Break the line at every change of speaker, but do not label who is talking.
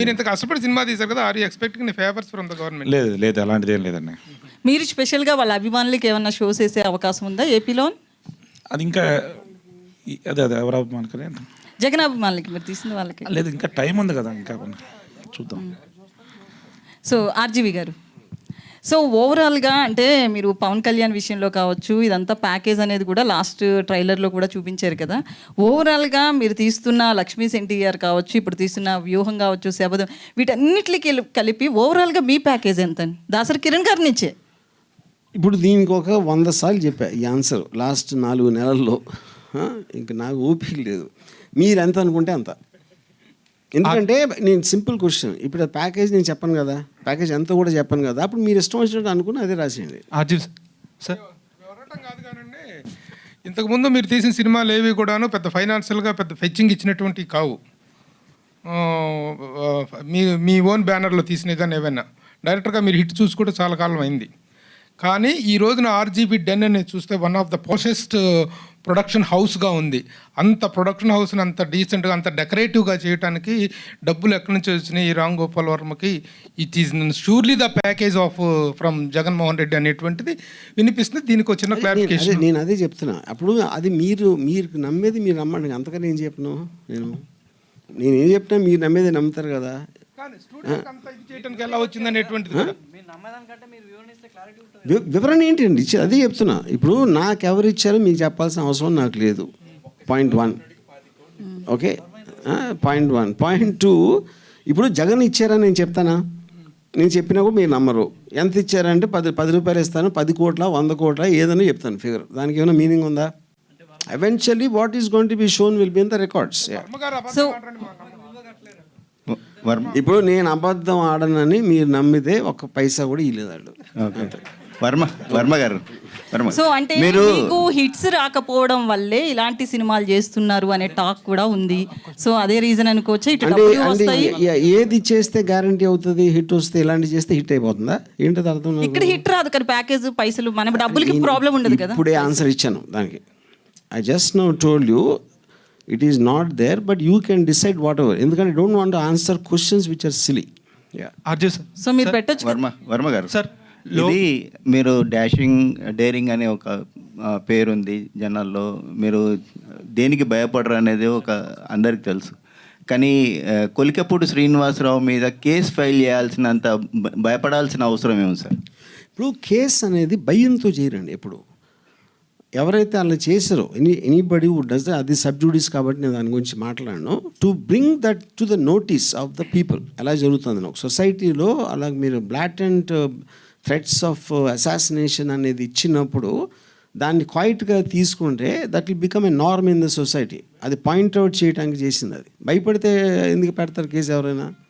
మీరు ఇంత కష్టపడి సినిమా తీశారు కదా, are you expecting favours from the government?
లేదు లేదు, అలాంటిది ఏం లేదండి.
మీరు స్పెషల్గా వాళ్ళ అభిమానులకి ఏమన్నా షోస్ వేసే అవకాశం ఉందా ఏపీలో?
అది ఇంకా అదే అదే ఎవరు మనకనే
జగన్ అభిమానులకి మీరు తీసిన వాళ్ళకి
లేదు, ఇంకా టైం ఉంది కదా, ఇంకా చూద్దాం.
సో ఆర్జీవి గారు, సో ఓవరాల్గా అంటే మీరు పవన్ కళ్యాణ్ విషయంలో కావచ్చు, ఇదంతా ప్యాకేజ్ అనేది కూడా లాస్ట్ ట్రైలర్లో కూడా చూపించారు కదా. ఓవరాల్గా మీరు తీస్తున్న లక్ష్మీ ఎన్టీఆర్ కావచ్చు, ఇప్పుడు తీస్తున్న వ్యూహం కావచ్చు, శబదం, వీటన్నిటికి కలిపి ఓవరాల్గా మీ ప్యాకేజ్ ఎంత? దాసరి కిరణ్ గారి నుంచే
ఇప్పుడు దీనికి ఒక 100 సార్లు చెప్పా ఈ ఆన్సర్ లాస్ట్ 4 నెలల్లో. ఇంక నాకు ఓపిక లేదు. మీరు ఎంత అనుకుంటే అంత. ఎందుకంటే నేను సింపుల్ క్వశ్చన్, ఇప్పుడు ప్యాకేజ్ నేను చెప్పను కదా, ప్యాకేజ్ ఎంత కూడా చెప్పను కదా, అప్పుడు మీరు ఇష్టం వచ్చినట్టు అనుకుని అదే రాసేయండి.
సార్ కాదు కానండి, ఇంతకుముందు మీరు తీసిన సినిమాలు ఏవి కూడాను పెద్ద ఫైనాన్షియల్గా పెద్ద ఫెచ్చింగ్ ఇచ్చినటువంటి కావు. మీ ఓన్ బ్యానర్లో తీసినవి కానీ ఏవైనా డైరెక్టర్గా మీరు హిట్ చూసి కూడా చాలా కాలం అయింది. కానీ ఈ రోజున ఆర్జీబీ డెన్ అనేది చూస్తే వన్ ఆఫ్ ద పోషెస్ట్ ప్రొడక్షన్ హౌస్గా ఉంది. అంత ప్రొడక్షన్ హౌస్ని అంత డీసెంట్గా అంత డెకరేటివ్గా చేయడానికి డబ్బులు ఎక్కడి నుంచి వచ్చినాయి ఈ రామ్ గోపాల్ వర్మకి? It is surely the package of from Jaganmohan Reddy అనేటువంటిది వినిపిస్తుంది. దీనికి వచ్చిన క్లారిఫికేషన్
నేను అదే చెప్తున్నా. అప్పుడు అది మీరు నమ్మేది మీరు నమ్మండి, అంతకని ఏం చెప్పను. నేనేం చెప్పినా మీరు నమ్మేది నమ్ముతారు కదా.
ఎలా వచ్చింది అనేటువంటిది
వివరణ ఏంటండి ఇచ్చి అదే చెప్తున్నా. ఇప్పుడు నాకు ఎవరు ఇచ్చారో మీకు చెప్పాల్సిన అవసరం నాకు లేదు. Point 1 okay. పాయింట్ 1. పాయింట్ 2, ఇప్పుడు జగన్ ఇచ్చారని నేను చెప్తానా? నేను చెప్పినా కూడా మీరు నమ్మరు. ఎంత ఇచ్చారంటే 10 రూపాయలు ఇస్తాను, 10 కోట్ల 100 కోట్ల ఏదైనా చెప్తాను ఫిగర్. దానికి ఏమైనా మీనింగ్ ఉందా? Eventually what is going to be shown will be in the records. ఇప్పుడు నేను అబద్ధం ఆడనని మీరు నమ్మితే 1 పైసా కూడా ఇవ్వలేదు.
వర్మ గారు,
సో అంటే మీకు హిట్స్ రాకపోవడం వల్లే ఇలాంటి సినిమాలు చేస్తున్నారు అనే టాక్ కూడా ఉంది. సో అదే రీజన్ అనుకోవచ్చు.
ఏది చేస్తే గ్యారంటీ అవుతుంది హిట్ వస్తే? ఇలాంటి చేస్తే హిట్ అయిపోతుందా? ఏంటది అర్థం?
ఇక్కడ హిట్ రాదు కానీ ప్యాకేజ్ పైసలు మన డబ్బులకి ప్రాబ్లం ఉండదు కదా.
ఇప్పుడే ఆన్సర్ ఇచ్చాను దానికి. I just now told you it is not there, but you can decide whatever. ఎందుకంటే I don't want to answer questions which are silly.
So మీరు పెట్టొచ్చు.
వర్మ గారు సార్, ఇది మీరు డాషింగ్ డేరింగ్ అనే ఒక పేరుంది జనాల్లో. మీరు దేనికి భయపడరు అనేది ఒక అందరికి తెలుసు. కానీ కొలికపూడి శ్రీనివాసరావు మీద కేసు ఫైల్ చేయాల్సినంత భయపడాల్సిన అవసరం ఏమి సార్?
ఇప్పుడు కేసు అనేది భయంతో చేయరండి. ఎప్పుడు ఎవరైతే అలా చేశారో ఎనీబడి వుడ్ డస్, అది సబ్జుడిస్ కాబట్టి నేను దాని గురించి మాట్లాడను. To bring that to the notice of the people. ఎలా జరుగుతుంది ఒక సొసైటీలో, అలా మీరు బ్లాటెంట్ థ్రెట్స్ ఆఫ్ అసాసినేషన్ అనేది ఇచ్చినప్పుడు దాన్ని క్వైట్గా తీసుకుంటే that will become a norm in the society. అది పాయింట్అవుట్ చేయడానికి చేసింది. అది భయపడితే ఎందుకు పెడతారు కేసు ఎవరైనా?